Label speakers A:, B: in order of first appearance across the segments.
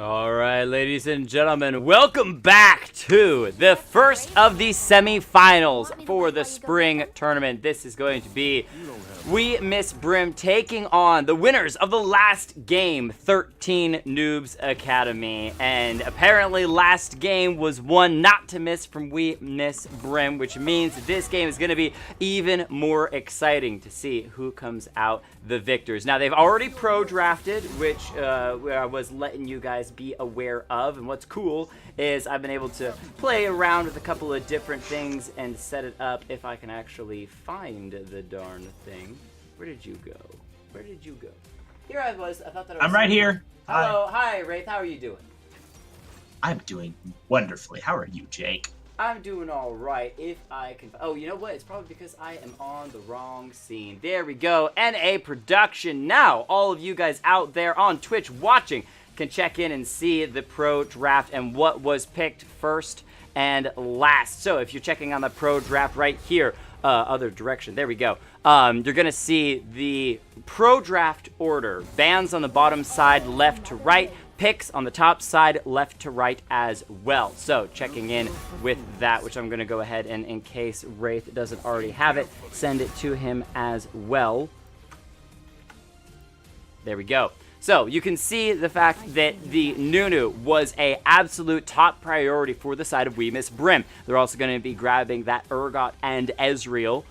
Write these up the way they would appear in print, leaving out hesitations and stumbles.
A: All right, ladies and gentlemen, welcome back to the first of the semifinals for the spring tournament. This is going to be We Miss Brim taking on the winners of the last game, 13 Noobs Academy. And apparently last game was one not to miss from We Miss Brim, which means that this game is going to be even more exciting to see who comes out the victors. Now, they've already pro-drafted, which I was letting you guys be aware of. And what's cool is I've been able to play around with a couple of different things and set it up if I can actually find the darn thing. Where did you go? Where did you go? Here I was. I thought that I was...
B: I'm right here.
A: Hello. Hi, Wraith. How are you doing?
B: I'm doing wonderfully. How are you, Jake?
A: I'm doing all right, if I can... Oh, you know what? It's probably because I am on the wrong scene. There we go. NA production. Now, all of you guys out there on Twitch watching can check in and see the pro draft and what was picked first and last. So if you're checking on the pro draft right here, other direction, there we go. You're going to see the pro draft order. Bans on the bottom side, left to right. Picks on the top side, left to right as well. So checking in with that, which I'm going to go ahead and, in case Wraith doesn't already have it, send it to him as well. There we go. So you can see the fact that the Nunu was a absolute top priority for the side of We Miss Brim. They're also going to be grabbing that Urgot and Ezreal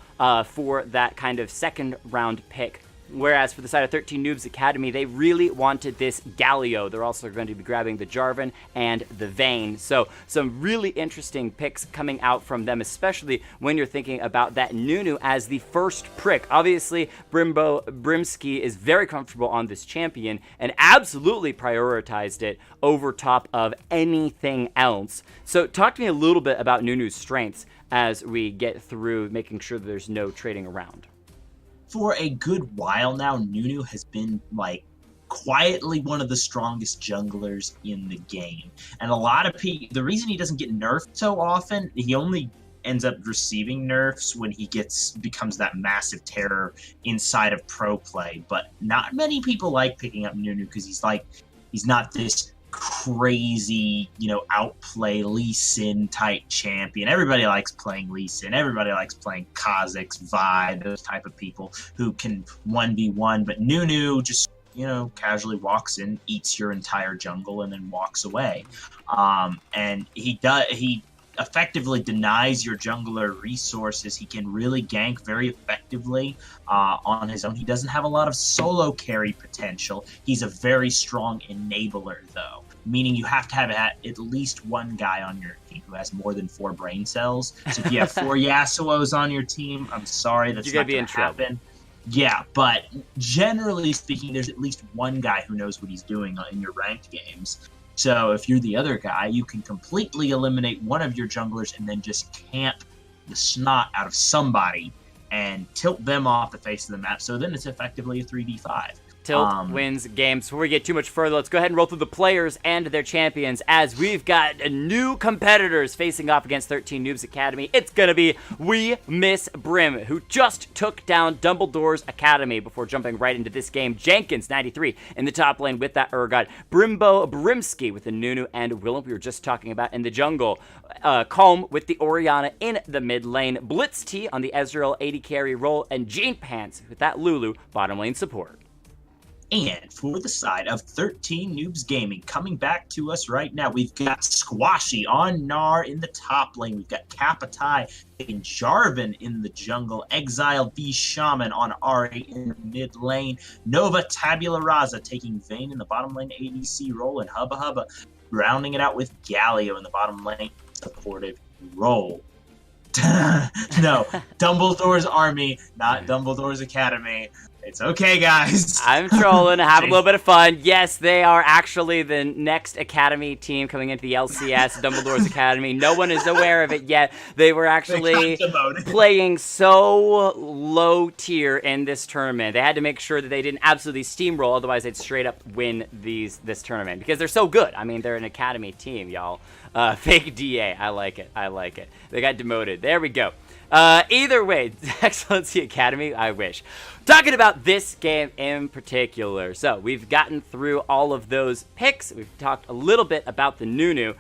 A: for that kind of second round pick. Whereas for the side of 13 Noobs Academy, they really wanted this Galio. They're also going to be grabbing the Jarvan and the Vayne. So some really interesting picks coming out from them, especially when you're thinking about that Nunu as the first prick. Obviously, Brimski is very comfortable on this champion and absolutely prioritized it over top of anything else. So talk to me a little bit about Nunu's strengths as we get through making sure that there's no trading around.
B: For a good while now, Nunu has been, like, quietly one of the strongest junglers in the game. And a lot of people, the reason he doesn't get nerfed so often, he only ends up receiving nerfs when he becomes that massive terror inside of pro play. But not many people like picking up Nunu because he's not this crazy, outplay Lee Sin type champion. Everybody likes playing Lee Sin. Everybody likes playing Kha'Zix, Vi, those type of people who can 1v1. But Nunu just, casually walks in, eats your entire jungle, and then walks away. And he effectively denies your jungler resources. He can really gank very effectively on his own. He doesn't have a lot of solo carry potential. He's a very strong enabler, though, meaning you have to have at least one guy on your team who has more than 4 brain cells. So if you have 4 Yasuos on your team, I'm sorry, that's not going to happen. Yeah, but generally speaking, there's at least one guy who knows what he's doing in your ranked games. So if you're the other guy, you can completely eliminate one of your junglers and then just camp the snot out of somebody and tilt them off the face of the map. So then it's effectively a 3v5.
A: Tilt wins games. Before we get too much further, let's go ahead and roll through the players and their champions as we've got new competitors facing off against 13 Noobs Academy. It's going to be We Miss Brim, who just took down Dumbledore's Academy before jumping right into this game. Jenkins, 93, in the top lane with that Urgot. Brimski with the Nunu and Willem we were just talking about in the jungle. Calm with the Orianna in the mid lane. Blitz T on the Ezreal 80 carry role. And Jane Pants with that Lulu bottom lane support.
B: And for the side of 13 Noobs Gaming, coming back to us right now, we've got Squashy on Gnar in the top lane. We've got Kapitai and Jarvan in the jungle. Exile V Shaman on Ari in the mid lane. Nova Tabula Rasa taking Vayne in the bottom lane ADC role. And Hubba Hubba rounding it out with Galio in the bottom lane supportive role. No, Dumbledore's army, not Dumbledore's Academy. It's okay, guys.
A: I'm trolling, having a little bit of fun. Yes, they are actually the next Academy team coming into the LCS, Dumbledore's Academy. No one is aware of it yet. They were actually playing so low tier in this tournament. They had to make sure that they didn't absolutely steamroll, otherwise they'd straight up win this tournament because they're so good. I mean, they're an Academy team, y'all. Fake DA. I like it. I like it. They got demoted. There we go. Either way, XLNC Academy, I wish. Talking about this game in particular. So we've gotten through all of those picks. We've talked a little bit about the Nunu.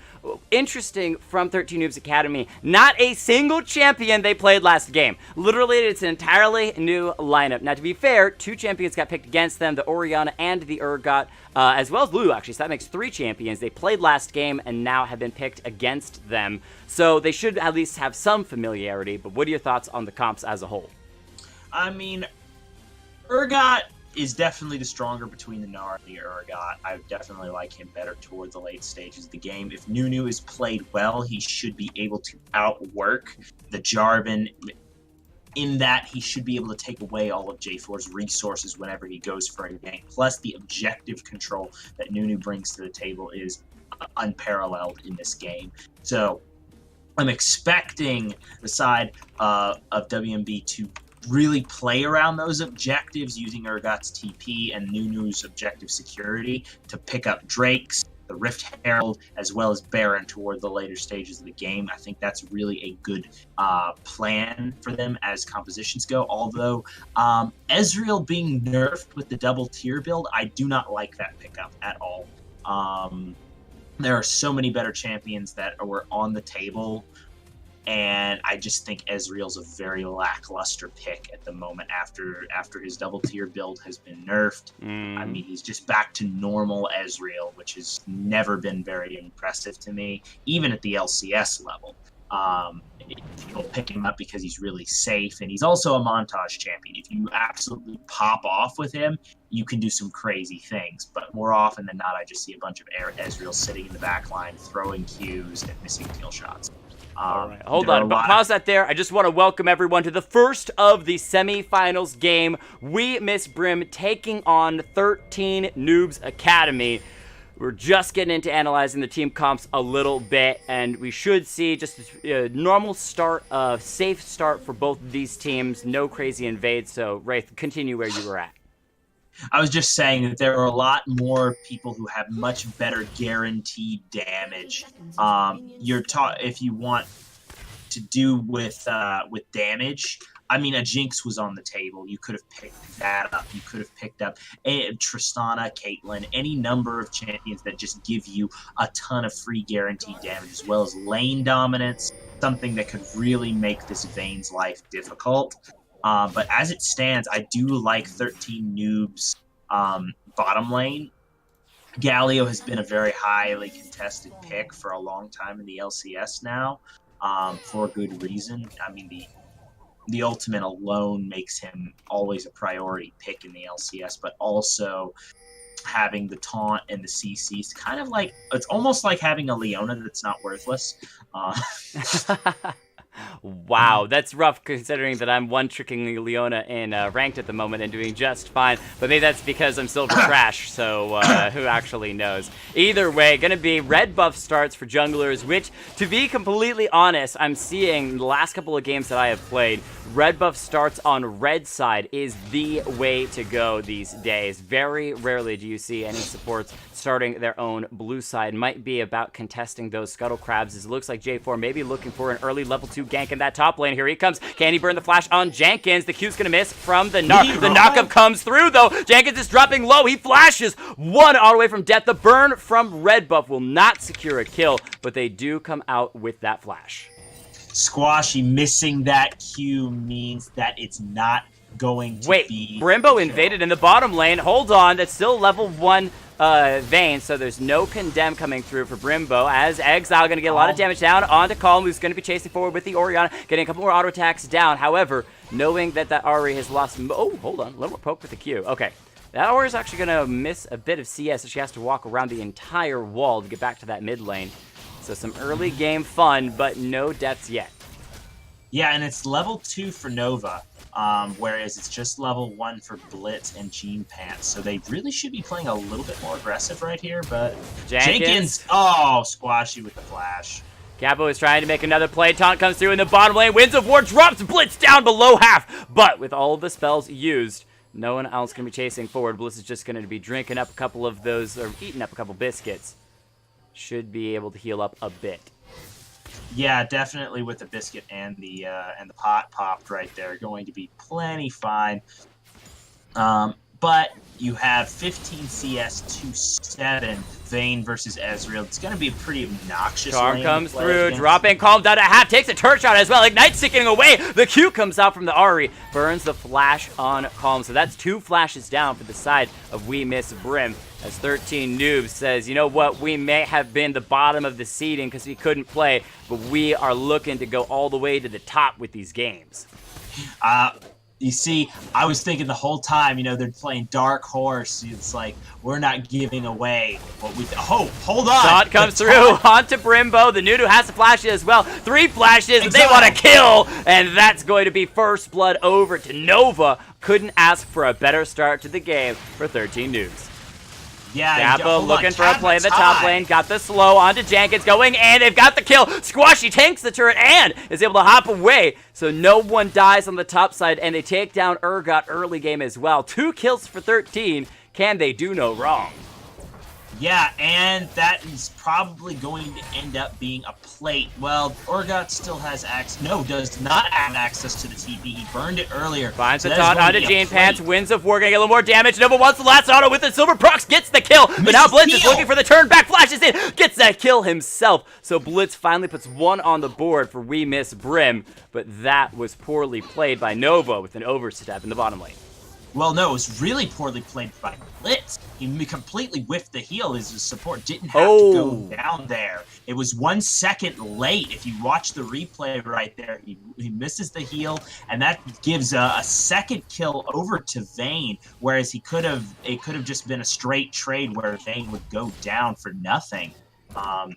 A: Interesting from 13 Noobs Academy, not a single champion they played last game. Literally, it's an entirely new lineup. Now, to be fair, 2 champions got picked against them, the Orianna and the Urgot, as well as Lulu, actually. So that makes 3 champions. They played last game and now have been picked against them. So they should at least have some familiarity. But what are your thoughts on the comps as a whole?
B: I mean, Urgot is definitely the stronger between the Gnar and the Urgot. I definitely like him better toward the late stages of the game. If Nunu is played well, he should be able to outwork the Jarvan in that he should be able to take away all of J4's resources whenever he goes for a gank. Plus, the objective control that Nunu brings to the table is unparalleled in this game. So I'm expecting the side of WMB to really play around those objectives using Urgot's TP and Nunu's objective security to pick up Drakes, the Rift Herald, as well as Baron toward the later stages of the game. I think that's really a good plan for them as compositions go, although Ezreal being nerfed with the double tier build, I do not like that pickup at all. There are so many better champions that were on the table, and I just think Ezreal's a very lackluster pick at the moment after his double tier build has been nerfed. I mean, he's just back to normal Ezreal, which has never been very impressive to me, even at the LCS level. People pick him up because he's really safe, and he's also a montage champion. If you absolutely pop off with him, you can do some crazy things. But more often than not, I just see a bunch of Ezreal sitting in the back line, throwing Qs and missing kill shots.
A: All right, hold on, but pause that there. I just want to welcome everyone to the first of the semifinals game. We Miss Brim taking on 13 Noobs Academy. We're just getting into analyzing the team comps a little bit, and we should see just a normal start, a safe start for both of these teams. No crazy invades, so Wraith, continue where you were at.
B: I was just saying that there are a lot more people who have much better guaranteed damage. If you want to do with damage, I mean, a Jinx was on the table. You could have picked that up. You could have picked up Tristana, Caitlyn, any number of champions that just give you a ton of free guaranteed damage, as well as lane dominance, something that could really make this Vayne's life difficult. But as it stands, I do like 13 Noobs bottom lane. Galio has been a very highly contested pick for a long time in the LCS now, for a good reason. I mean, the ultimate alone makes him always a priority pick in the LCS, but also having the taunt and the CCs, kind of like, it's almost like having a Leona that's not worthless.
A: Wow, that's rough considering that I'm one-tricking Leona in ranked at the moment and doing just fine. But maybe that's because I'm silver trash, so who actually knows? Either way, gonna be red buff starts for junglers, which, to be completely honest, I'm seeing the last couple of games that I have played, red buff starts on red side is the way to go these days. Very rarely do you see any supports starting their own blue side. Might be about contesting those scuttle crabs, as it looks like J4 may be looking for an early level 2 gank in that top lane. Here he comes. Can he burn the flash on Jenkins? The Q's gonna miss from the Gnar. The knockup comes through though. Jenkins is dropping low. He flashes one all the way from death. The burn from red buff will not secure a kill, but they do come out with that flash.
B: Squashy missing that Q means that it's not going to be...
A: Wait, Brimbo invaded in the bottom lane. Hold on, that's still level 1 Vayne, so there's no condemn coming through for Brimbo, as Exile going to get a lot of damage down onto Calm, who's going to be chasing forward with the Orianna, getting a couple more auto attacks down. However, knowing that Ahri has lost... Oh, hold on, a little more poke with the Q. Okay, that Ahri is actually going to miss a bit of CS, so she has to walk around the entire wall to get back to that mid lane. So some early game fun, but no deaths yet.
B: Yeah, and it's level 2 for Nova, whereas it's just level 1 for Blitz and Gene Pants. So they really should be playing a little bit more aggressive right here, but Jenkins, oh, Squashy with the flash.
A: Gabo is trying to make another play. Taunt comes through in the bottom lane. Winds of War drops Blitz down below half, but with all of the spells used, no one else can be chasing forward. Blitz is just going to be drinking up a couple of those, or eating up a couple biscuits. Should be able to heal up a bit.
B: Yeah, definitely with the biscuit and the pot popped right there, going to be plenty fine. But you have 15 CS to 7 Vayne versus Ezreal. It's going to be a pretty obnoxious
A: Charm
B: lane
A: comes
B: to play
A: through,
B: against.
A: dropping Calm down to half, takes a turret shot as well. Ignite sticking away. The Q comes out from the Ahri, burns the flash on Calm. So that's 2 flashes down for the side of We Miss Brim. As 13 Noobs says, you know what, we may have been the bottom of the seeding because we couldn't play, but we are looking to go all the way to the top with these games.
B: You see, I was thinking the whole time, you know, they're playing Dark Horse. It's like, we're not giving away what we... Oh, hold on!
A: Taunt comes through onto Brimbo. The Nudu has to flash it as well. 3 flashes, they want to kill! And that's going to be first blood over to Nova. Couldn't ask for a better start to the game for 13 Noobs.
B: Yeah,
A: Kappa looking for a play in the top lane. Got the slow onto Jenkins going, and they've got the kill. Squashy tanks the turret and is able to hop away. So no one dies on the top side, and they take down Urgot early game as well. 2 kills for 13. Can they do no wrong?
B: Yeah, and that is probably going to end up being a plate. Well, Urgot still has access. No, does not have access to the TP. He burned it earlier.
A: Finds
B: so
A: the taunt onto Gene Pants.
B: plate.
A: Winds of War gonna get a little more damage. Nova wants the last auto with the Silver Procs. Gets the kill. But now Blitz is looking for the turn back. Flashes in. Gets that kill himself. So Blitz finally puts 1 on the board for We Miss Brim. But that was poorly played by Nova with an overstep in the bottom lane.
B: Well, no, it was really poorly played by Blitz. He completely whiffed the heal. His support didn't have to go down there. It was 1 second late. If you watch the replay right there, he misses the heal, and that gives a second kill over to Vayne, whereas it could have just been a straight trade where Vayne would go down for nothing.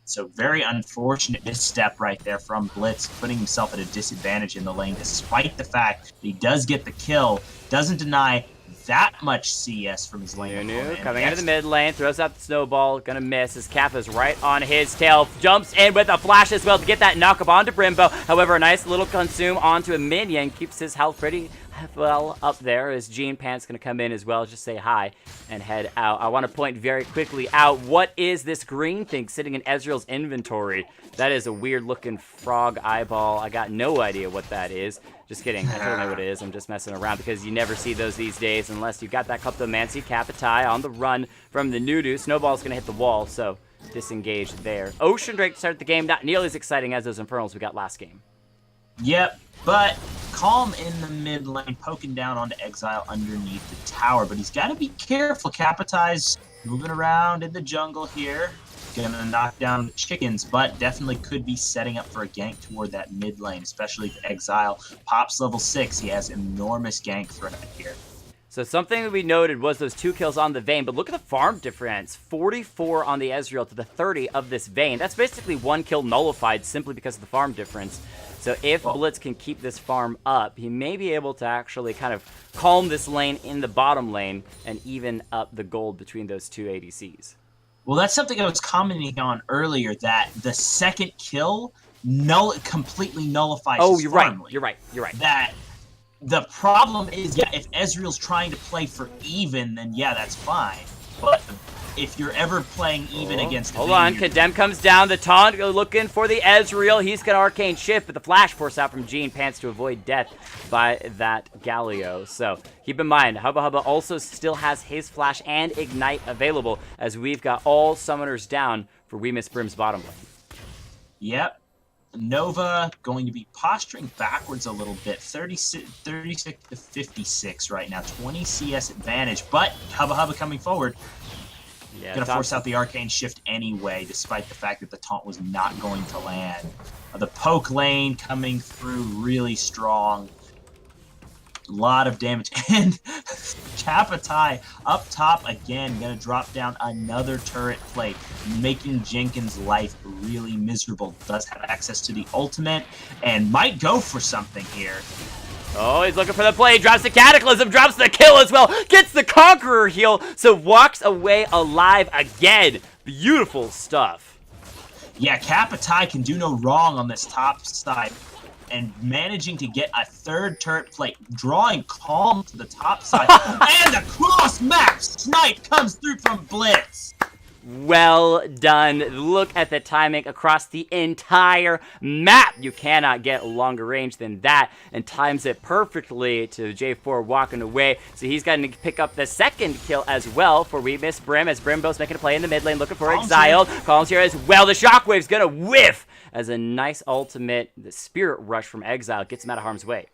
B: So very unfortunate misstep right there from Blitz, putting himself at a disadvantage in the lane, despite the fact that he does get the kill, doesn't deny that much CS from his lane.
A: Coming into the mid lane, throws out the snowball, gonna miss as Kappa's right on his tail, jumps in with a flash as well to get that knock up onto Brimbo. However, a nice little consume onto a minion, keeps his health pretty well up there as Gene Pants gonna come in as well, just say hi and head out. I want to point very quickly out, what is this green thing sitting in Ezreal's inventory? That is a weird looking frog eyeball. I got no idea what that is. Just kidding, I don't know what it is. I'm just messing around because you never see those these days unless you got that Kleptomancy. Kapitai on the run from the Nudu. Snowball's gonna hit the wall, so disengaged there. Ocean Drake to start the game, not nearly as exciting as those Infernals we got last game.
B: Yep, but Calm in the mid lane, poking down onto Exile underneath the tower, but he's got to be careful. Kapatai's moving around in the jungle here, gonna knock down the chickens, but definitely could be setting up for a gank toward that mid lane, especially if Exile pops level 6. He has enormous gank threat here.
A: So something that we noted was those 2 kills on the Vayne, but look at the farm difference. 44 on the Ezreal to the 30 of this Vayne. That's basically 1 kill nullified simply because of the farm difference. So if Blitz can keep this farm up, he may be able to actually kind of calm this lane in the bottom lane and even up the gold between those 2 ADCs.
B: Well, that's something I was commenting on earlier, that the second kill completely nullifies his farm lane.
A: You're right.
B: That the problem is, yeah, if Ezreal's trying to play for even, then yeah, that's fine. But if you're ever playing even against the
A: Hold on, Condemn comes down, the taunt looking for the Ezreal. He's got Arcane Shift, but the flash force out from Gene Pants to avoid death by that Galio. So keep in mind, Hubba Hubba also still has his flash and Ignite available, as we've got all summoners down for We Miss Brim's bottom lane.
B: Yep. Nova going to be posturing backwards a little bit, 36 to 56 right now, 20 CS advantage, but Hubba Hubba coming forward.
A: Yeah,
B: gonna force out the Arcane Shift anyway, despite the fact that the taunt was not going to land. The poke lane coming through really strong. A lot of damage. And Kapitai up top again, gonna drop down another turret plate, making Jenkins' life really miserable. Does have access to the ultimate and might go for something here.
A: Oh, he's looking for the play. Drops the Cataclysm, drops the kill as well. Gets the Conqueror heal, so walks away alive again. Beautiful stuff.
B: Yeah, Kapitai can do no wrong on this top side. And managing to get a third turret plate, drawing Calm to the top side. And the cross-map snipe comes through from Blitz.
A: Well done. Look at the timing across the entire map. You cannot get a longer range than that, and times it perfectly to J4 walking away. So he's going to pick up the second kill as well for We Miss Brim, as Brimbo's making a play in the mid lane looking for Exiled. Calm's here as well. The Shockwave's going to whiff as a nice ultimate. The Spirit Rush from Exile gets him out of harm's way.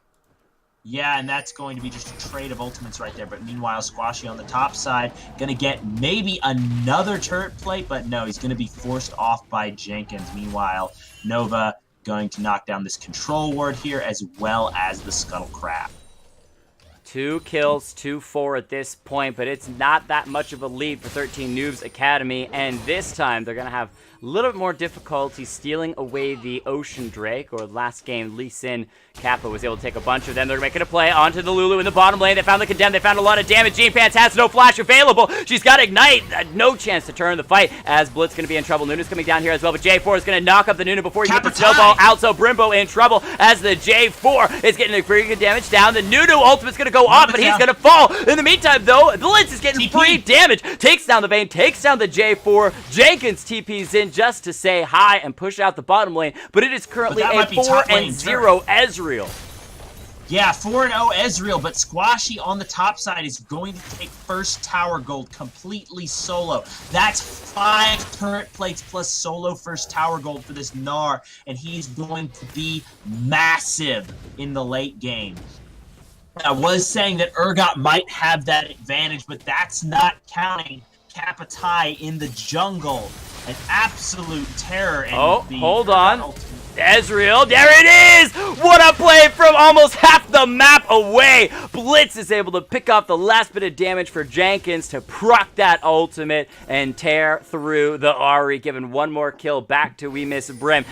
B: Yeah, and that's going to be just a trade of ultimates right there. But meanwhile, Squashy on the top side, going to get maybe another turret plate, but no, he's going to be forced off by Jenkins. Meanwhile, Nova going to knock down this control ward here, as well as the Scuttle Crab.
A: 2 kills, 2-4 at this point, but it's not that much of a lead for 13 Noobs Academy, and this time they're going to have a little bit more difficulty stealing away the Ocean Drake, or last game, Lee Sin Kappa was able to take a bunch of them. They're making a play onto the Lulu in the bottom lane. They found the Condemned. They found a lot of damage. Gene Pants has no flash available. She's got Ignite. No chance to turn the fight, as Blitz going to be in trouble. Nunu's coming down here as well, but J4 is going to knock up the Nunu before he gets the snowball out, so Brimbo in trouble as the J4 is getting a pretty good damage down. The Nunu ultimate's going to go off, but he's going to fall. In the meantime, though, Blitz is getting free damage. Takes down the Vayne, takes down the J4. Jenkins TP's in just to say hi and push out the bottom lane, but it is currently a 4-0 Ezreal.
B: Yeah, 4-0 Ezreal, but Squashy on the top side is going to take first tower gold completely solo. That's 5 turret plates plus solo first tower gold for this Gnar, and he's going to be massive in the late game. I was saying that Urgot might have that advantage, but that's not counting Kapitai in the jungle. An absolute terror. And
A: hold on. Ezreal, there it is! What a play from almost half the map away! Blitz is able to pick off the last bit of damage for Jenkins to proc that ultimate and tear through the Ahri, giving one more kill back to We Miss Brim.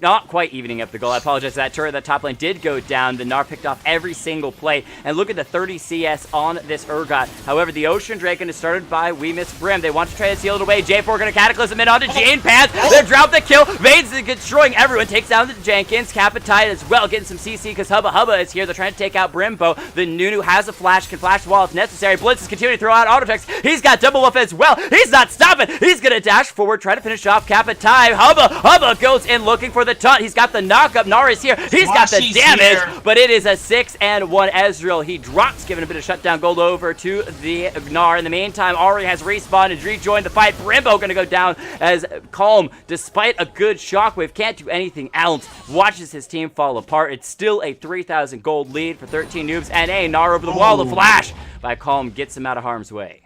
A: Not quite evening up the goal. I apologize. That turret, that top lane did go down. The Gnar picked off every single play. And look at the 30 CS on this Urgot. However, the Ocean Dragon is started by We Miss Brim. They want to try to seal it away. J4 going to Cataclysm in onto Jane Pants. They drop the kill. Vayne's destroying everyone. Takes down the Jenkins. Kapitai as well, getting some CC because Hubba is here. They're trying to take out Brimbo. The Nunu has a flash, can flash the wall if necessary. Blitz is continuing to throw out auto attacks. He's got double buff as well. He's not stopping. He's going to dash forward, try to finish off Kapitai. Hubba goes in looking for the taunt. He's got the knockup. Gnar is here. He's got the damage, but it is a 6-1 Ezreal. He drops, giving a bit of shutdown gold over to the Gnar. In the meantime, Ahri has respawned and rejoined the fight. Brimbo going to go down as Calm, despite a good shockwave, can't do anything else. Watches his team fall apart. It's still a 3,000 gold lead for 13 Noobs, and a Gnar over the wall. The flash by Calm gets him out of harm's way.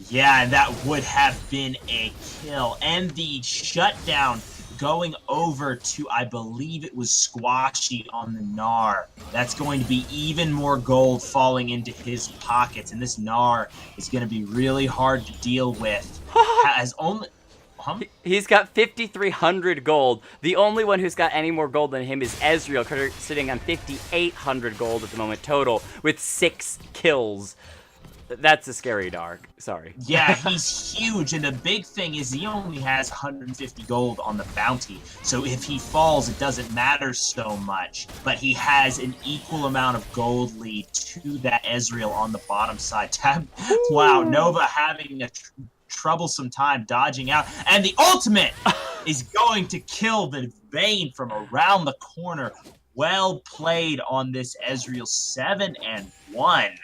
B: Yeah, and that would have been a kill. And the shutdown going over to, I believe it was Squashy on the Gnar. That's going to be even more gold falling into his pockets, and this Gnar is going to be really hard to deal with.
A: He's got 5,300 gold. The only one who's got any more gold than him is Ezreal, sitting on 5,800 gold at the moment total, with 6 kills. That's a scary dark. Sorry.
B: Yeah, he's huge, and the big thing is he only has 150 gold on the bounty, so if he falls, it doesn't matter so much. But he has an equal amount of gold lead to that Ezreal on the bottom side. Wow, Nova having a troublesome time dodging out, and the ultimate is going to kill the Vayne from around the corner. Well played on this Ezreal. 7-1.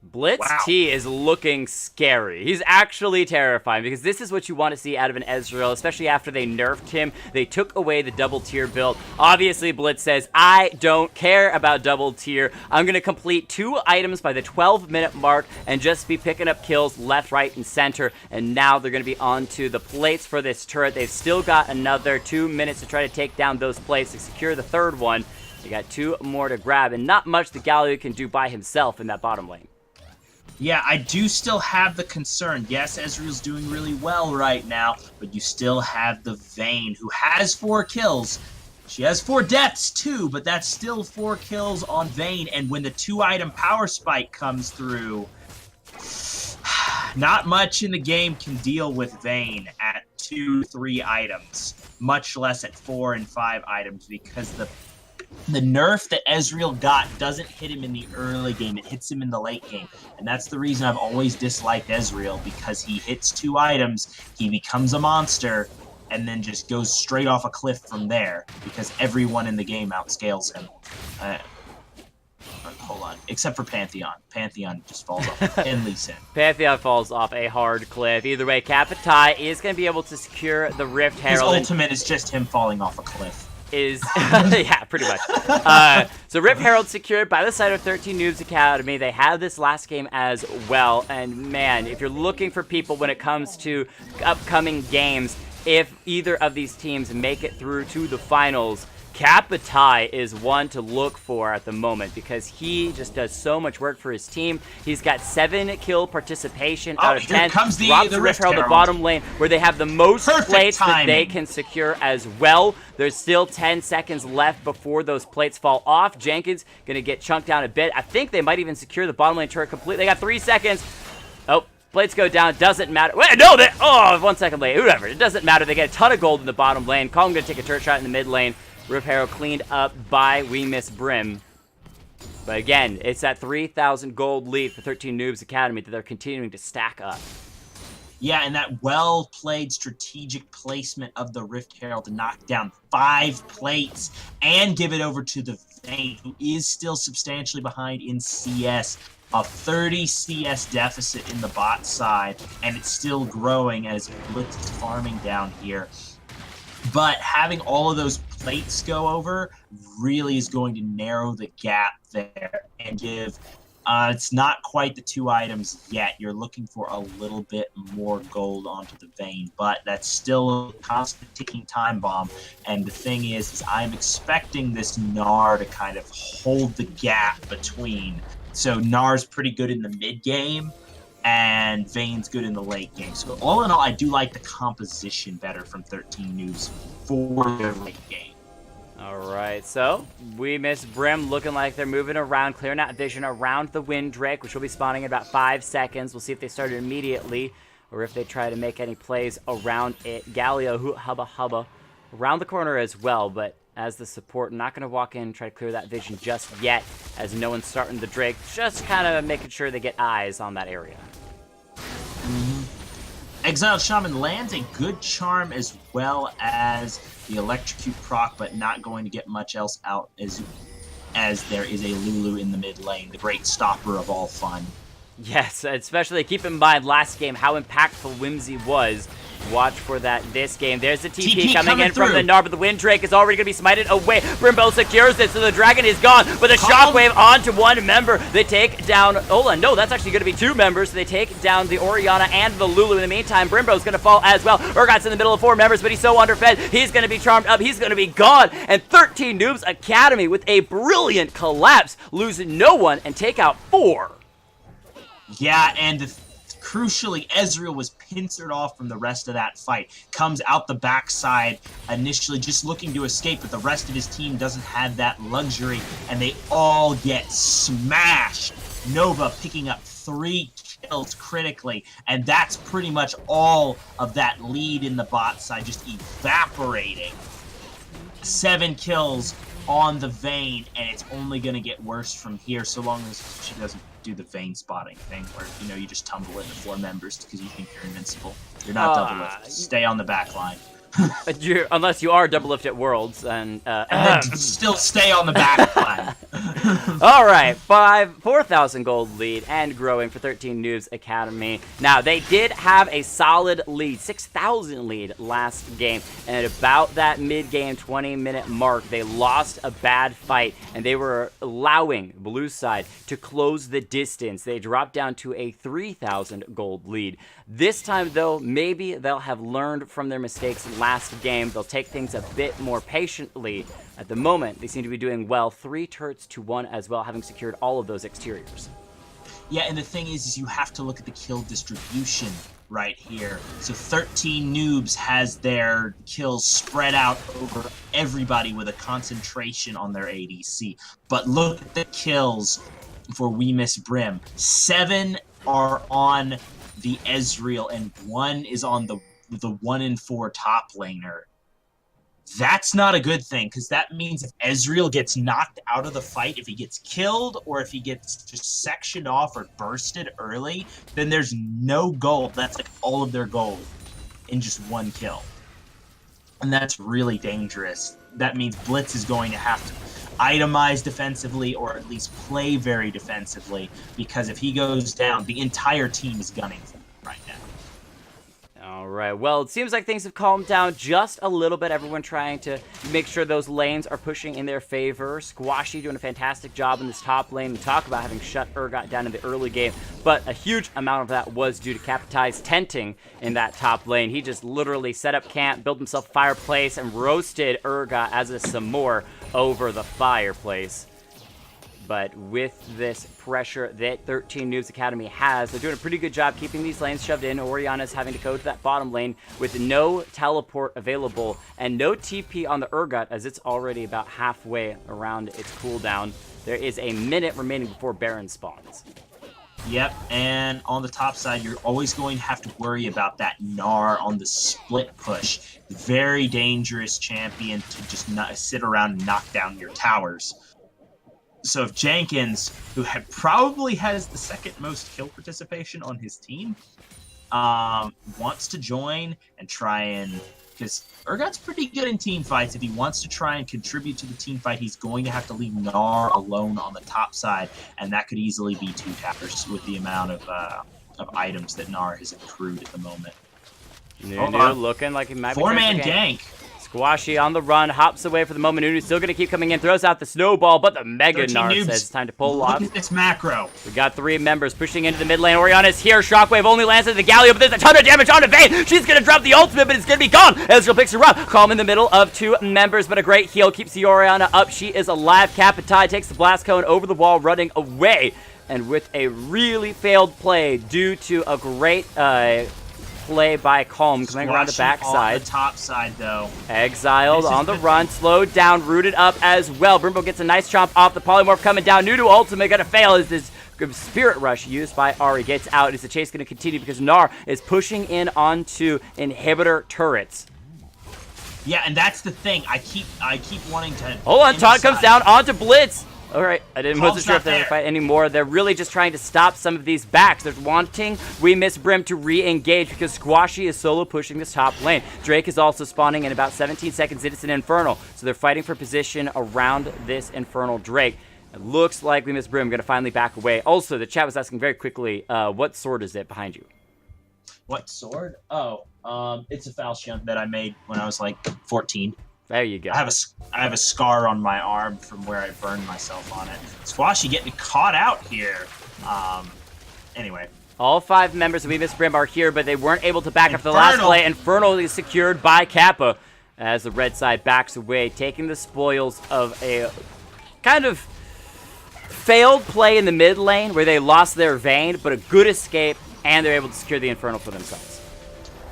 A: Blitz T is looking scary. He's actually terrifying, because this is what you want to see out of an Ezreal, especially after they nerfed him. They took away the double tier build. Obviously, Blitz says, I don't care about double tier. I'm going to complete 2 items by the 12-minute mark and just be picking up kills left, right, and center. And now they're going to be on to the plates for this turret. They've still got another 2 minutes to try to take down those plates to secure the third one. They got 2 more to grab, and not much the Galio can do by himself in that bottom lane.
B: Yeah, I do still have the concern. Yes, Ezreal's doing really well right now, but you still have the Vayne, who has 4 kills. She has 4 deaths too, but that's still 4 kills on Vayne. And when the 2-item power spike comes through, not much in the game can deal with Vayne at 2-3 items, much less at 4 and 5 items, because the The nerf that Ezreal got doesn't hit him in the early game. It hits him in the late game. And that's the reason I've always disliked Ezreal, because he hits 2 items, he becomes a monster, and then just goes straight off a cliff from there, because everyone in the game outscales him. Hold on. Except for Pantheon. Pantheon just falls off. And Lee Sin.
A: Pantheon falls off a hard cliff. Either way, Kapitai is going to be able to secure the Rift Herald.
B: His ultimate is just him falling off a cliff.
A: Yeah, pretty much. So Rift Herald secured by the side of 13 Noobs Academy. They had this last game as well. And man, if you're looking for people when it comes to upcoming games, if either of these teams make it through to the finals, Kapitai is one to look for at the moment, because he just does so much work for his team. He's got 7 kill participation out of 10.
B: Comes
A: drops the Rift Herald the bottom lane, where they have the most plates that they can secure as well. There's still 10 seconds left before those plates fall off. Jenkins gonna get chunked down a bit. I think they might even secure the bottom lane turret completely. They got 3 seconds. Oh, plates go down. Doesn't matter. Wait, no, 1 second late. Whatever. It doesn't matter. They get a ton of gold in the bottom lane. Colin gonna take a turret shot in the mid lane. Rift Herald cleaned up by We Miss Brim. But again, it's that 3,000 gold lead for 13 Noobs Academy that they're continuing to stack up.
B: Yeah, and that well-played strategic placement of the Rift Herald to knock down 5 plates and give it over to the Vayne, who is still substantially behind in CS. A 30 CS deficit in the bot side, and it's still growing as Blitz is farming down here. But having all of those plates go over really is going to narrow the gap there and give... it's not quite the 2 items yet. You're looking for a little bit more gold onto the Vayne, but that's still a constant ticking time bomb. And the thing is I'm expecting this Gnar to kind of hold the gap between. So Gnar's pretty good in the mid game, and Vayne's good in the late game. So all in all, I do like the composition better from 13 Noobs for their late game.
A: Alright, so We Miss Brim looking like they're moving around, clearing out vision around the Wind Drake, which will be spawning in about 5 seconds. We'll see if they start it immediately, or if they try to make any plays around it. Galio, hubba hubba, around the corner as well, but as the support, not going to walk in and try to clear that vision just yet, as no one's starting the Drake, just kind of making sure they get eyes on that area.
B: Exiled Shaman lands a good charm as well as the Electrocute proc, but not going to get much else out as there is a Lulu in the mid lane, the great stopper of all fun.
A: Yes, especially keep in mind last game how impactful Whimsy was. Watch for that this game. There's the TP coming in from the Gnar, but the Wind Drake is already going to be smited away. Brimbo secures it, so the dragon is gone, but the shockwave onto 1 member. They take down Ola. No, that's actually going to be 2 members, so they take down the Orianna and the Lulu. In the meantime, Brimbo's going to fall as well. Urgot's in the middle of 4 members, but he's so underfed. He's going to be charmed up. He's going to be gone. And 13 Noobs Academy with a brilliant collapse, lose no one and take out 4.
B: Yeah, and crucially, Ezreal was pincered off from the rest of that fight. Comes out the backside, initially just looking to escape, but the rest of his team doesn't have that luxury, and they all get smashed. Nova picking up 3 kills critically, and that's pretty much all of that lead in the bot side, just evaporating. 7 kills on the Vayne, and it's only going to get worse from here, so long as she doesn't do the Vayne spotting thing where, you know, you just tumble into 4 members because you think you're invincible. You're not double lift. Stay on the back line.
A: Unless you are double lift at Worlds, and
B: then still stay on the back line.
A: All right, 4,000 gold lead and growing for 13 Noobs Academy. Now, they did have a solid lead, 6,000 lead last game, and at about that mid-game 20-minute mark, they lost a bad fight, and they were allowing Blue Side to close the distance. They dropped down to a 3,000 gold lead. This time, though, maybe they'll have learned from their mistakes last game. They'll take things a bit more patiently. At the moment, they seem to be doing well. 3 turrets to 1 as well, having secured all of those exteriors.
B: Yeah, and the thing is you have to look at the kill distribution right here. So 13 Noobs has their kills spread out over everybody with a concentration on their ADC. But look at the kills for We Miss Brim. 7 are on the Ezreal, and 1 is on the 1 in 4 top laner. That's not a good thing, because that means if Ezreal gets knocked out of the fight, if he gets killed, or if he gets just sectioned off or bursted early, then there's no gold. That's like all of their gold in just one kill. And that's really dangerous. That means Blitz is going to have to itemize defensively, or at least play very defensively, because if he goes down, the entire team is gunning for him right now.
A: All right, well, it seems like things have calmed down just a little bit. Everyone trying to make sure those lanes are pushing in their favor. Squashy doing a fantastic job in this top lane. We talk about having shut Urgot down in the early game, but a huge amount of that was due to Capitai's tenting in that top lane. He just literally set up camp, built himself a fireplace, and roasted Urgot as a Samur over the fireplace. But with this pressure that 13 Noobs Academy has, they're doing a pretty good job keeping these lanes shoved in. Orianna's having to go to that bottom lane with no teleport available and no TP on the Urgot, as it's already about halfway around its cooldown. There is a minute remaining before Baron spawns.
B: Yep, and on the top side, you're always going to have to worry about that Gnar on the split push. Very dangerous champion to just not sit around and knock down your towers. So if Jenkins, who probably has the second most kill participation on his team, wants to join and try and... Because Urgot's pretty good in team fights. If he wants to try and contribute to the team fight, he's going to have to leave Gnar alone on the top side, and that could easily be 2 towers with the amount of items that Gnar has accrued at the moment.
A: Nunu looking like he might be...
B: 4-man gank.
A: Squashy on the run, hops away for the moment. Nunu's still going to keep coming in, throws out the snowball, but the Mega Gnar says it's time to pull off.
B: Look at this macro.
A: We got 3 members pushing into the mid lane. Orianna's here. Shockwave only lands at the Galio, but there's a ton of damage on Vayne. She's going to drop the ultimate, but it's going to be gone. Ezreal picks her up. Calm in the middle of 2 members, but a great heal keeps the Orianna up. She is alive. Capitai takes the blast cone over the wall, running away. And with a really failed play due to a great... play by Calm coming around the backside.
B: On the top side, though.
A: Exiled on the run, slowed down, rooted up as well. Brimbo gets a nice chomp off the polymorph coming down. Nunu ultimate gonna fail as this spirit rush used by Ahri gets out. Is the chase gonna continue because Gnar is pushing in onto inhibitor turrets.
B: Yeah, and that's the thing. I keep wanting to.
A: Hold on, Todd comes down onto Blitz. All right, wasn't sure if they're going to fight anymore. They're really just trying to stop some of these backs. They're wanting We Miss Brim to re-engage because Squashy is solo pushing this top lane. Drake is also spawning in about 17 seconds. It's an Infernal, so they're fighting for position around this Infernal Drake. It looks like We Miss Brim going to finally back away. Also, the chat was asking very quickly, what sword is it behind you?
B: What sword? Oh, it's a falchion that I made when I was like 14.
A: There you go.
B: I have a scar on my arm from where I burned myself on it. Squashy getting caught out here. Anyway.
A: All 5 members of We Miss Brim are here, but they weren't able to back up the last play. Infernal is secured by Kappa as the red side backs away, taking the spoils of a kind of failed play in the mid lane where they lost their Vayne, but a good escape, and they're able to secure the Infernal for themselves.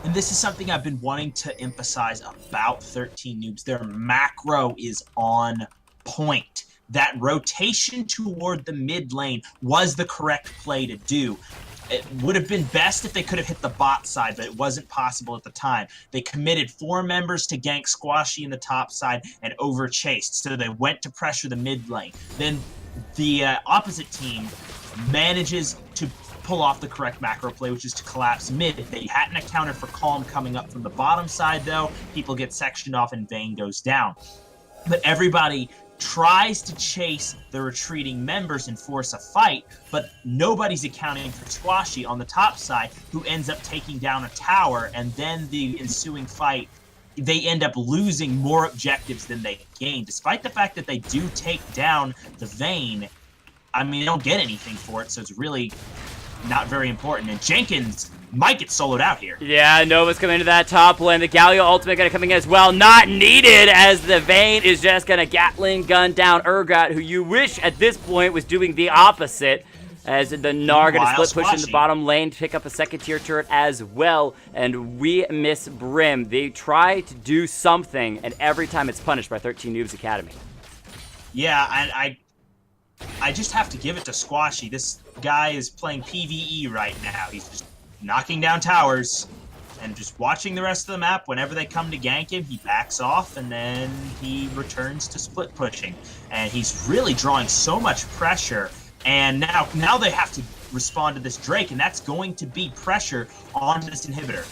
B: And this is something I've been wanting to emphasize about 13 Noobs. Their macro is on point. That rotation toward the mid lane was the correct play to do. It would have been best if they could have hit the bot side, but it wasn't possible at the time. They committed 4 members to gank Squashy in the top side and over-chased, so they went to pressure the mid lane. Then the opposite team manages to pull off the correct macro play, which is to collapse mid. If they hadn't accounted for Calm coming up from the bottom side, though, people get sectioned off and Vayne goes down. But everybody tries to chase the retreating members and force a fight, but nobody's accounting for Squashy on the top side, who ends up taking down a tower, and then the ensuing fight, they end up losing more objectives than they gain. Despite the fact that they do take down the Vayne, I mean, they don't get anything for it, so it's really not very important. And Jenkins might get soloed out here.
A: Yeah, Nova's coming into that top lane. The Galio ultimate going to come in as well. Not needed, as the Vayne is just going to Gatling gun down Urgot, who you wish at this point was doing the opposite. As the Gnar going to split push in the bottom lane, pick up a second tier turret as well. And We Miss Brim. They try to do something, and every time it's punished by 13 Noobs Academy.
B: Yeah, and I just have to give it to Squashy. This guy is playing PvE right now. He's just knocking down towers. and just watching the rest of the map. Whenever they come to gank him, he backs off, and then he returns to split pushing. And he's really drawing so much pressure, and now they have to respond to this Drake, and that's going to be pressure on this inhibitor.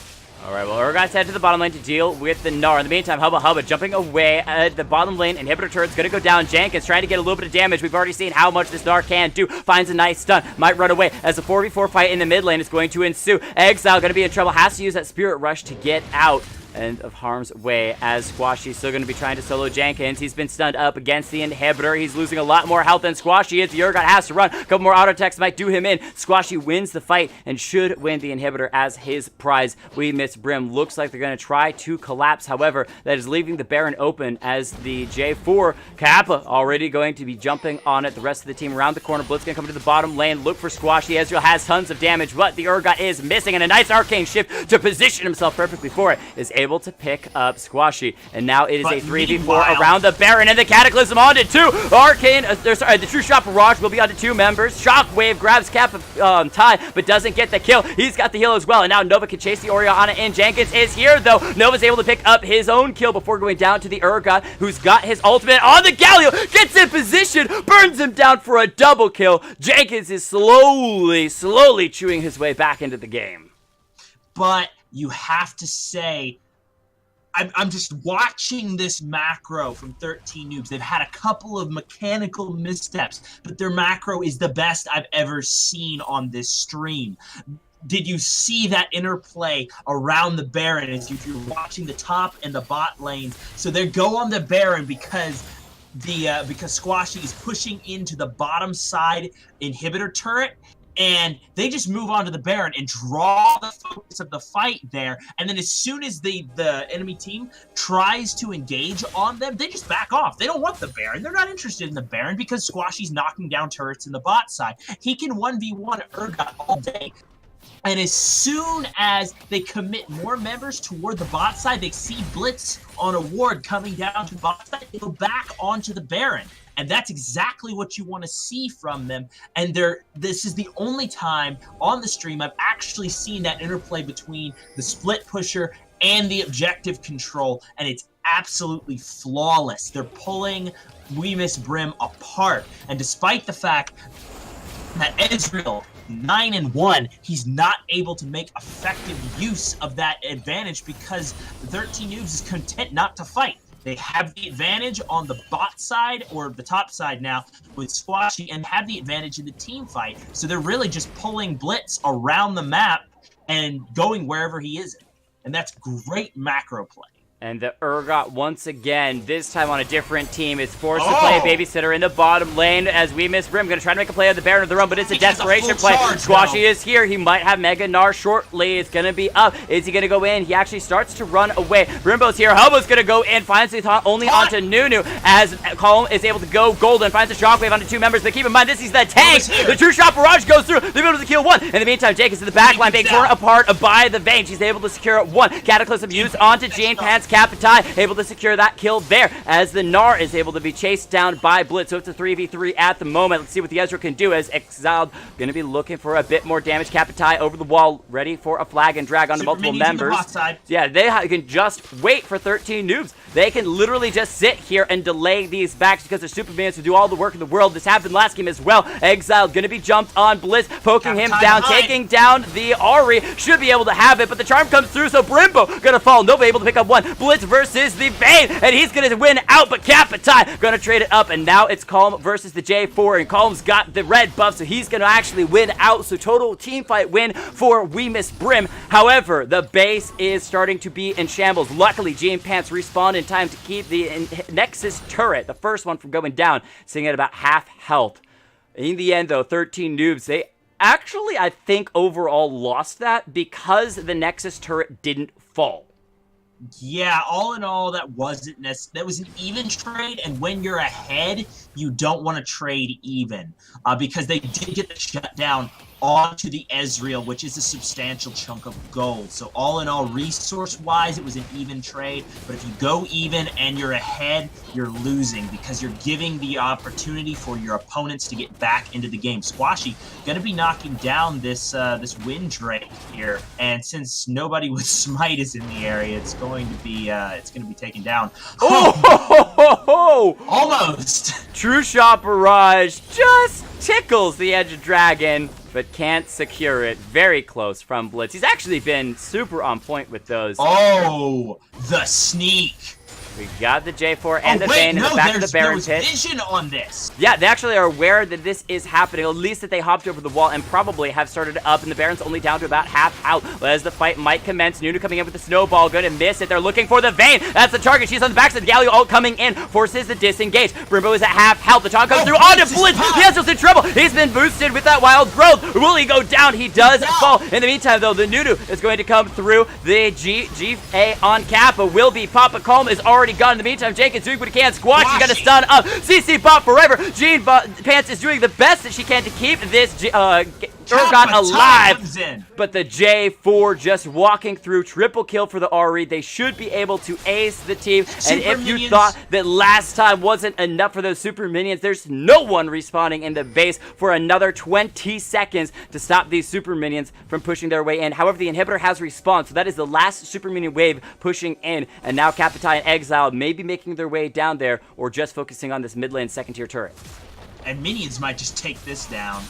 A: All right, well, Urgot's head to the bottom lane to deal with the Gnar. In the meantime, Hubba jumping away at the bottom lane. Inhibitor turret's going to go down. Jenkins trying to get a little bit of damage. We've already seen how much this Gnar can do. Finds a nice stun. Might run away as a 4v4 fight in the mid lane is going to ensue. Exile going to be in trouble. Has to use that Spirit Rush to get out and of harm's way, as Squashy's still going to be trying to solo Jenkins. He's been stunned up against the inhibitor. He's losing a lot more health than Squashy is. The Urgot has to run. A couple more auto attacks might do him in. Squashy wins the fight and should win the inhibitor as his prize. We miss Brim. Looks like they're going to try to collapse. However, that is leaving the Baron open as the J4 Kappa already going to be jumping on it. The rest of the team around the corner. Blitz going to come to the bottom lane. Look for Squashy. Ezreal has tons of damage, but the Urgot is missing, and a nice arcane shift to position himself perfectly for it is able to pick up Squashy, and now it is a 3v4 around the Baron, and the Cataclysm onto 2. Arcane, the True Shot Barrage will be onto 2 members. Shockwave grabs Kappa Ty, but doesn't get the kill. He's got the heal as well, and now Nova can chase the Orianna in. Jenkins is here, though. Nova's able to pick up his own kill before going down to the Urgot, who's got his ultimate on the Galio, gets in position, burns him down for a double kill. Jenkins is slowly chewing his way back into the game.
B: But you have to say, I'm just watching this macro from 13 Noobs. They've had a couple of mechanical missteps, but their macro is the best I've ever seen on this stream. Did you see that interplay around the Baron as if you're watching the top and the bot lanes? So they go on the Baron because Squashy is pushing into the bottom side inhibitor turret, and they just move on to the Baron and draw the focus of the fight there. And then as soon as the enemy team tries to engage on them, they just back off. They don't want the Baron. They're not interested in the Baron because Squashy's knocking down turrets in the bot side. He can 1v1 Urgot all day. And as soon as they commit more members toward the bot side, they see Blitz on a ward coming down to the bot side, they go back onto the Baron. And that's exactly what you want to see from them. And this is the only time on the stream I've actually seen that interplay between the split pusher and the objective control. And it's absolutely flawless. They're pulling We Miss Brim apart. And despite the fact that Ezreal 9-1, he's not able to make effective use of that advantage because the 13 Noobs is content not to fight. They have the advantage on the bot side, or the top side now, with Squashy, and have the advantage in the team fight. So they're really just pulling Blitz around the map and going wherever he is. And that's great macro play.
A: And the Urgot, once again, this time on a different team, is forced to play a babysitter in the bottom lane as We Miss Brim. Going to try to make a play of the Baron of the run, but it's a desperation play. Squashy is here. He might have Mega Gnar shortly. It's going to be up. Is he going to go in? He actually starts to run away. Brimbo's here. Hubbo's going to go in. Finds the thought only onto Nunu as Colm is able to go golden. Finds the Shockwave onto 2 members. But keep in mind, this is the tank. The True Shot Barrage goes through. They're able to kill 1. In the meantime, Jake is in the back line being torn apart by the Vayne. She's able to secure 1. Cataclysm used onto Jane Pants Kapitai. Able to secure that kill there as the Gnar is able to be chased down by Blitz. So it's a 3v3 at the moment. Let's see what the Ezreal can do as Exiled going to be looking for a bit more damage. Kapitai over the wall, ready for a flag and drag onto multiple members. Yeah, they can just wait for 13 Noobs. They can literally just sit here and delay these backs because their super minions will do all the work in the world. This happened last game as well. Exiled going to be jumped on Blitz, poking him down, taking down the Ahri. Should be able to have it, but the charm comes through, so Brimbo going to fall. Nova able to pick up 1. Blitz versus the Vayne, and he's going to win out, but Kapitai going to trade it up, and now it's Calm versus the J4, and Calm's got the red buff, so he's going to actually win out. So total team fight win for We Miss Brim. However, the base is starting to be in shambles. Luckily, Gene Pants respawned in time to keep the Nexus turret, the first one, from going down, sitting at about half health. In the end, though, 13 Noobs, they actually, I think, overall lost that because the Nexus turret didn't fall.
B: Yeah, all in all, that wasn't that was an even trade, and when you're ahead, you don't want to trade even because they did get the shutdown onto the Ezreal, which is a substantial chunk of gold. So all in all, resource-wise, it was an even trade. But if you go even and you're ahead, you're losing because you're giving the opportunity for your opponents to get back into the game. Squashy going to be knocking down this wind drake here, and since nobody with smite is in the area, it's going to be taken down.
A: Oh!
B: Almost.
A: True Shot Barrage just tickles the edge of Dragon, but can't secure it. Very close from Blitz. He's actually been super on point with those.
B: Oh, the sneak.
A: We got the J4 and the Vayne in the back of the Baron pit.
B: There's vision on this.
A: Yeah, they actually are aware that this is happening, at least that they hopped over the wall and probably have started up, and the Baron's only down to about half out. As the fight might commence, Nunu coming in with the snowball, going to miss it. They're looking for the Vayne. That's the target. She's on the backside. The Galio ult coming in, forces the disengage. Brimbo is at half health. The taunt comes through onto Blitz. The Ezreal's in trouble. He's been boosted with that wild growth. Will he go down? He does fall. In the meantime, though, the Nunu is going to come through. The GA on Kappa will be. Papa Calm is already gone. In the meantime, Jenkins doing what he can. Squashy got to stun up. CC bot forever. Jean Pants is doing the best that she can to keep this Urgot alive. But the J4 just walking through. Triple kill for the Ahri. They should be able to ace the team. And if you thought that last time wasn't enough for those super minions, there's no one respawning in the base for another 20 seconds to stop these super minions from pushing their way in. However, the inhibitor has respawned, so that is the last super minion wave pushing in. And now Kapitai and Exile may be making their way down there, or just focusing on this mid lane second tier turret.
B: And minions might just take this down.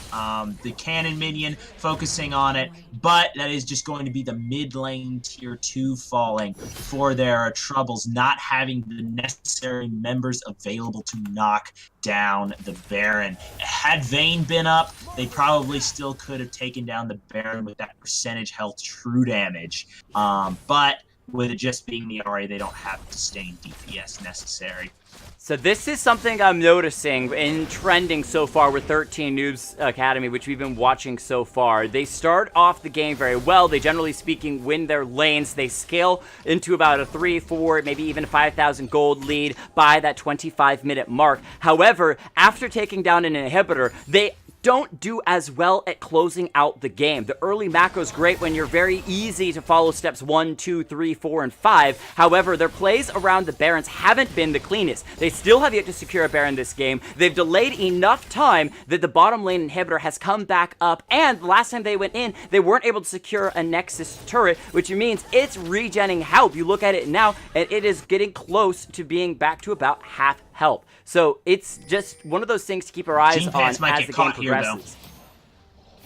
B: The cannon minion focusing on it, but that is just going to be the mid lane tier 2 falling for their troubles, not having the necessary members available to knock down the Baron. Had Vayne been up, they probably still could have taken down the Baron with that percentage health true damage. But with it just being the Ahri, they don't have the sustained DPS necessary.
A: So this is something I'm noticing in trending so far with 13 Noobs Academy, which we've been watching so far. They start off the game very well. They, generally speaking, win their lanes. They scale into about a 3, 4, maybe even 5,000 gold lead by that 25-minute mark. However, after taking down an inhibitor, they don't do as well at closing out the game. The early macro is great when you're very easy to follow steps 1, 2, 3, 4, and 5. However, their plays around the Barons haven't been the cleanest. They still have yet to secure a Baron this game. They've delayed enough time that the bottom lane inhibitor has come back up, and the last time they went in, they weren't able to secure a Nexus turret, which means it's regenning health. You look at it now, and it is getting close to being back to about half health. So it's just one of those things to keep our eyes on as the game progresses.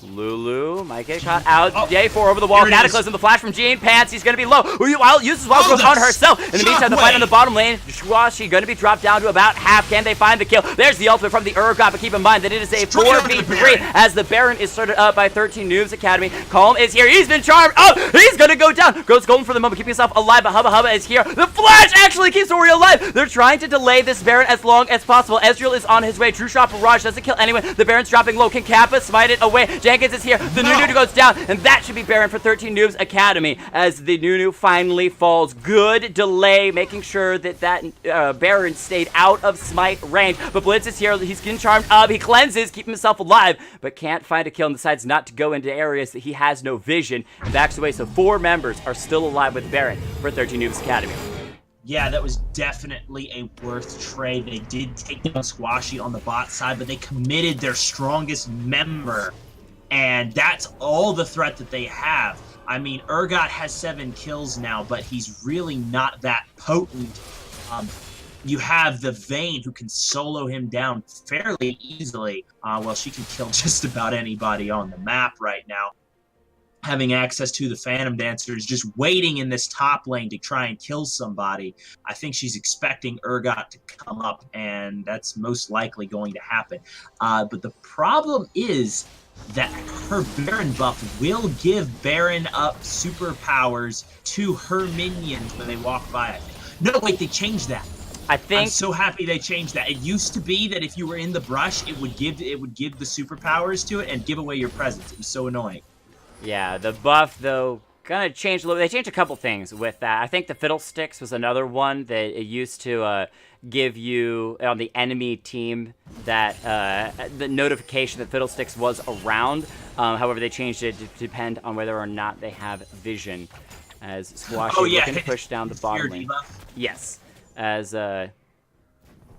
A: Lulu might get caught out. J4 over the wall. Cataclysm, the flash from Jean Pants. He's going to be low. Uses wild growth on herself. In the meantime, the fight on the bottom lane. Squashy going to be dropped down to about half. Can they find the kill? There's the ultimate from the Urgot, but keep in mind that it is a 4v3 as the Baron is started up by 13 Noobs Academy. Calm is here. He's been charmed. Oh, he's going to go down. Goes golden for the moment, keeping himself alive, but Hubba Hubba is here. The flash actually keeps Ori alive. They're trying to delay this Baron as long as possible. Ezreal is on his way. True Shot Barrage doesn't kill anyone. The Baron's dropping low. Can Kappa smite it away? Jenkins is here. The Nunu goes down, and that should be Baron for 13 Noobs Academy as the Nunu finally falls. Good delay, making sure that Baron stayed out of smite range. But Blitz is here. He's getting charmed up. He cleanses, keeping himself alive, but can't find a kill and decides not to go into areas that he has no vision. And backs away, so 4 members are still alive with Baron for 13 Noobs Academy.
B: Yeah, that was definitely a worth trade. They did take down Squashy on the bot side, but they committed their strongest member. And that's all the threat that they have. I mean, Urgot has 7 kills now, but he's really not that potent. You have the Vayne who can solo him down fairly easily. Well, she can kill just about anybody on the map right now. Having access to the Phantom Dancers, just waiting in this top lane to try and kill somebody. I think she's expecting Urgot to come up, and that's most likely going to happen. But the problem is that her Baron buff will give Baron up superpowers to her minions when they walk by. No, wait, they changed that. I'm so happy they changed that. It used to be that if you were in the brush, it would give the superpowers to it and give away your presence. It was so annoying.
A: Yeah, the buff, though, gonna change a little. They changed a couple things with that. I think the fiddlesticks was another one that it used to give you on the enemy team that the notification that fiddlesticks was around. However, they changed it to depend on whether or not they have vision. As Squashy looking to push down the bottom lane. Yes, as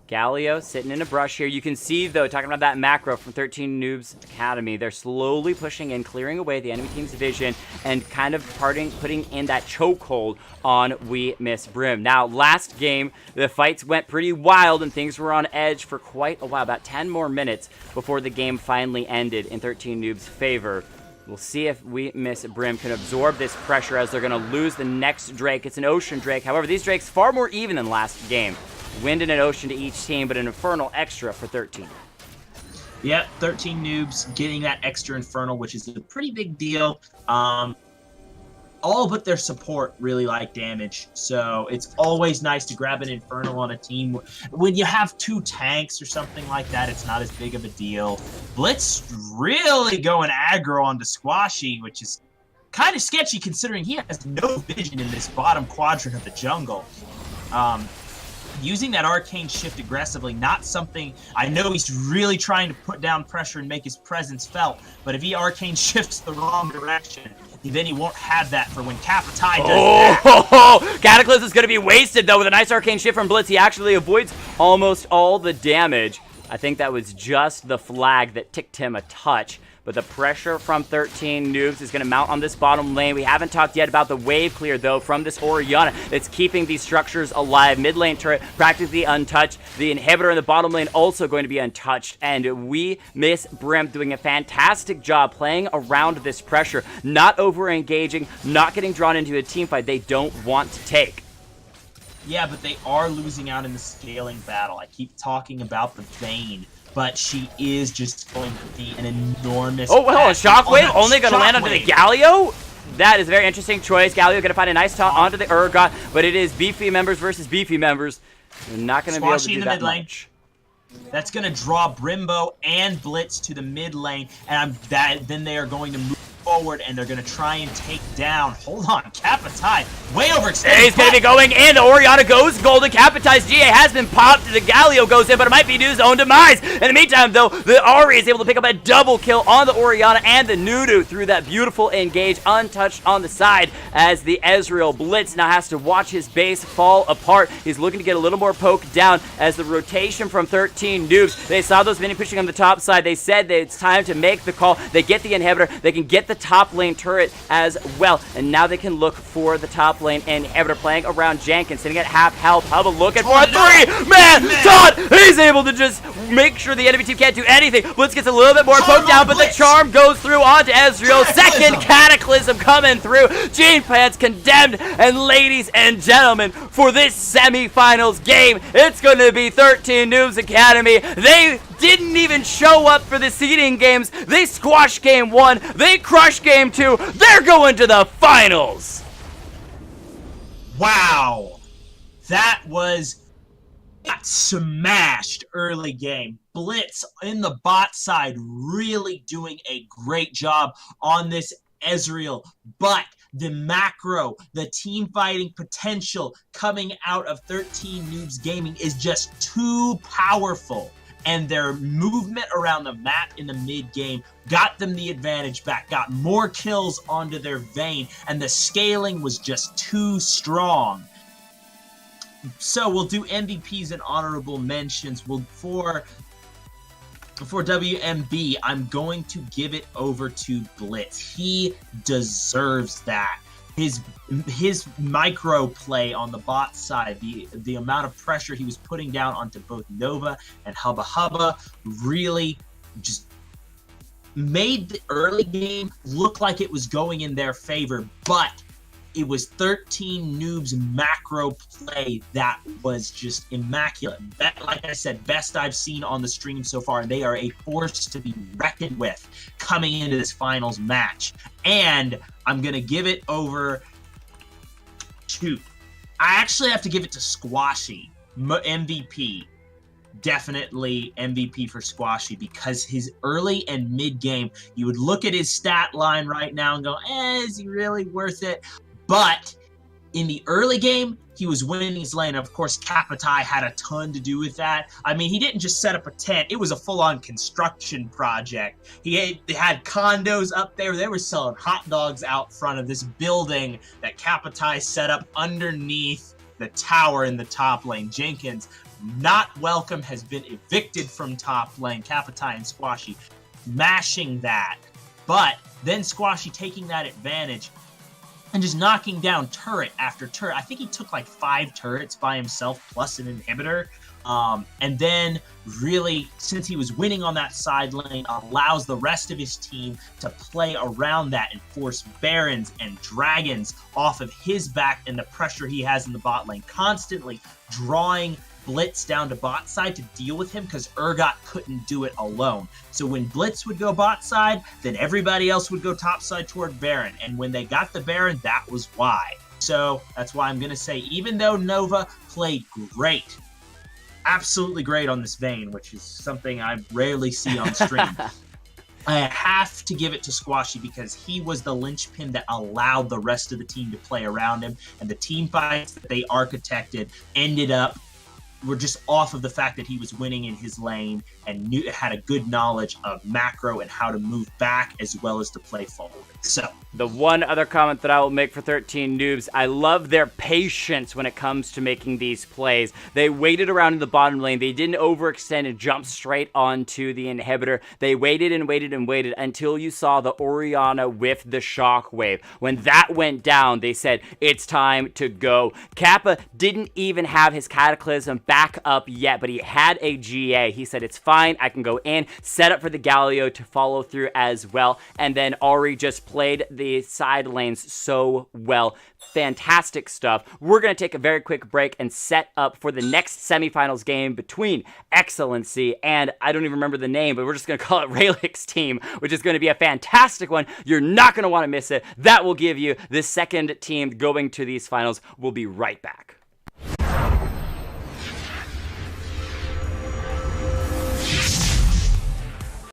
A: Galio sitting in a brush here. You can see, though, talking about that macro from 13 Noobs Academy, they're slowly pushing in, clearing away the enemy team's vision, and kind of putting in that chokehold on We Miss Brim. Now, last game, the fights went pretty wild, and things were on edge for quite a while, about 10 more minutes before the game finally ended in 13 Noobs' favor. We'll see if We Miss Brim can absorb this pressure as they're going to lose the next Drake. It's an Ocean Drake. However, these Drakes far more even than last game. Wind and an Ocean to each team, but an Infernal extra for 13.
B: Yep, 13 Noobs getting that extra Infernal, which is a pretty big deal. All but their support really like damage, so it's always nice to grab an Infernal on a team. When you have 2 tanks or something like that, it's not as big of a deal. Blitz really going aggro onto Squashy, which is kind of sketchy considering he has no vision in this bottom quadrant of the jungle. Using that arcane shift aggressively, not something, I know he's really trying to put down pressure and make his presence felt, but if he arcane shifts the wrong direction, then he won't have that for when Kapitai does that.
A: Cataclysm is going to be wasted, though, with a nice arcane shift from Blitz. He actually avoids almost all the damage. I think that was just the flag that ticked him a touch. But the pressure from 13 Noobs is going to mount on this bottom lane. We haven't talked yet about the wave clear, though, from this Orianna. It's keeping these structures alive. Mid lane turret practically untouched. The inhibitor in the bottom lane also going to be untouched. And We Miss Brim doing a fantastic job playing around this pressure. Not over-engaging, not getting drawn into a team fight they don't want to take.
B: Yeah, but they are losing out in the scaling battle. I keep talking about the Vayne, but she is just going to be an enormous...
A: Oh, well, a Shockwave only going to land onto the Galio? That is a very interesting choice. Galio going to find a nice taunt onto the Urgot, but it is beefy members versus beefy members. They're not going to be able to do that much.
B: That's going to draw Brimbo and Blitz to the mid lane, and then they are going to move forward, and they're going to try and take down. Hold on, Kapitai, way overextended.
A: He's going to be going in. The Orianna goes golden. Kapitai's GA has been popped. The Galio goes in, but it might be Nu's own demise. In the meantime, though, the Ari is able to pick up a double kill on the Orianna and the Nudu through that beautiful engage, untouched on the side, as the Ezreal Blitz now has to watch his base fall apart. He's looking to get a little more poke down as the rotation from 13 Noobs. They saw those mini pushing on the top side. They said that it's time to make the call. They get the inhibitor. They can get the top lane turret as well, and now they can look for the top lane inhibitor playing around Jenkins, sitting at half health. Hubba looking for a 3-man taunt. He's able to just make sure the enemy team can't do anything. Blitz gets a little bit more poke down, but the charm goes through onto Ezreal. Second Cataclysm coming through. Gene Pants condemned, and ladies and gentlemen, for this semi-finals game, it's going to be 13 Noobs Academy. They didn't even show up for the seeding games. They squashed game 1. They crushed game 2. They're going to the finals.
B: Wow. That was got smashed early game. Blitz in the bot side really doing a great job on this Ezreal, but the macro, the team fighting potential coming out of 13 Noobs Gaming is just too powerful. And their movement around the map in the mid-game got them the advantage back, got more kills onto their Vayne, and the scaling was just too strong. So we'll do MVPs and honorable mentions. For WMB, I'm going to give it over to Blitz. He deserves that. His micro play on the bot side, the amount of pressure he was putting down onto both Nova and Hubba Hubba really just made the early game look like it was going in their favor, but it was 13 Noobs macro play that was just immaculate. Like I said, best I've seen on the stream so far, and they are a force to be reckoned with coming into this finals match. And I'm going to give it over to... I actually have to give it to Squashy, MVP. definitely MVP for Squashy, because his early and mid game, you would look at his stat line right now and go, is he really worth it? But in the early game, he was winning his lane. Of course, Kapitai had a ton to do with that. I mean, he didn't just set up a tent. It was a full-on construction project. They had condos up there. They were selling hot dogs out front of this building that Kapitai set up underneath the tower in the top lane. Jenkins, not welcome, has been evicted from top lane. Kapitai and Squashy mashing that. But then Squashy taking that advantage and just knocking down turret after turret. I think he took like 5 turrets by himself plus an inhibitor. And then really, since he was winning on that side lane, allows the rest of his team to play around that and force Barons and Dragons off of his back and the pressure he has in the bot lane, constantly drawing Blitz down to bot side to deal with him, because Urgot couldn't do it alone. So when Blitz would go bot side, then everybody else would go top side toward Baron. And when they got the Baron, that was why. So that's why I'm going to say, even though Nova played great, absolutely great on this Vayne, which is something I rarely see on stream, I have to give it to Squashy, because he was the linchpin that allowed the rest of the team to play around him. And the team fights that they architected ended up were just off of the fact that he was winning in his lane and had a good knowledge of macro and how to move back as well as to play forward. So
A: the one other comment that I will make for 13 Noobs, I love their patience when it comes to making these plays. They waited around in the bottom lane. They didn't overextend and jump straight onto the inhibitor. They waited and waited and waited until you saw the Orianna with the shockwave. When that went down, they said, it's time to go. Kappa didn't even have his Cataclysm back up yet, but he had a GA. He said, it's fine, I can go in, set up for the Galio to follow through as well. And then Ari just played the side lanes so well. Fantastic stuff. We're going to take a very quick break and set up for the next semifinals game between XLNC and, I don't even remember the name, but we're just going to call it Raylick's team, which is going to be a fantastic one. You're not going to want to miss it. That will give you the second team going to these finals. We'll be right back.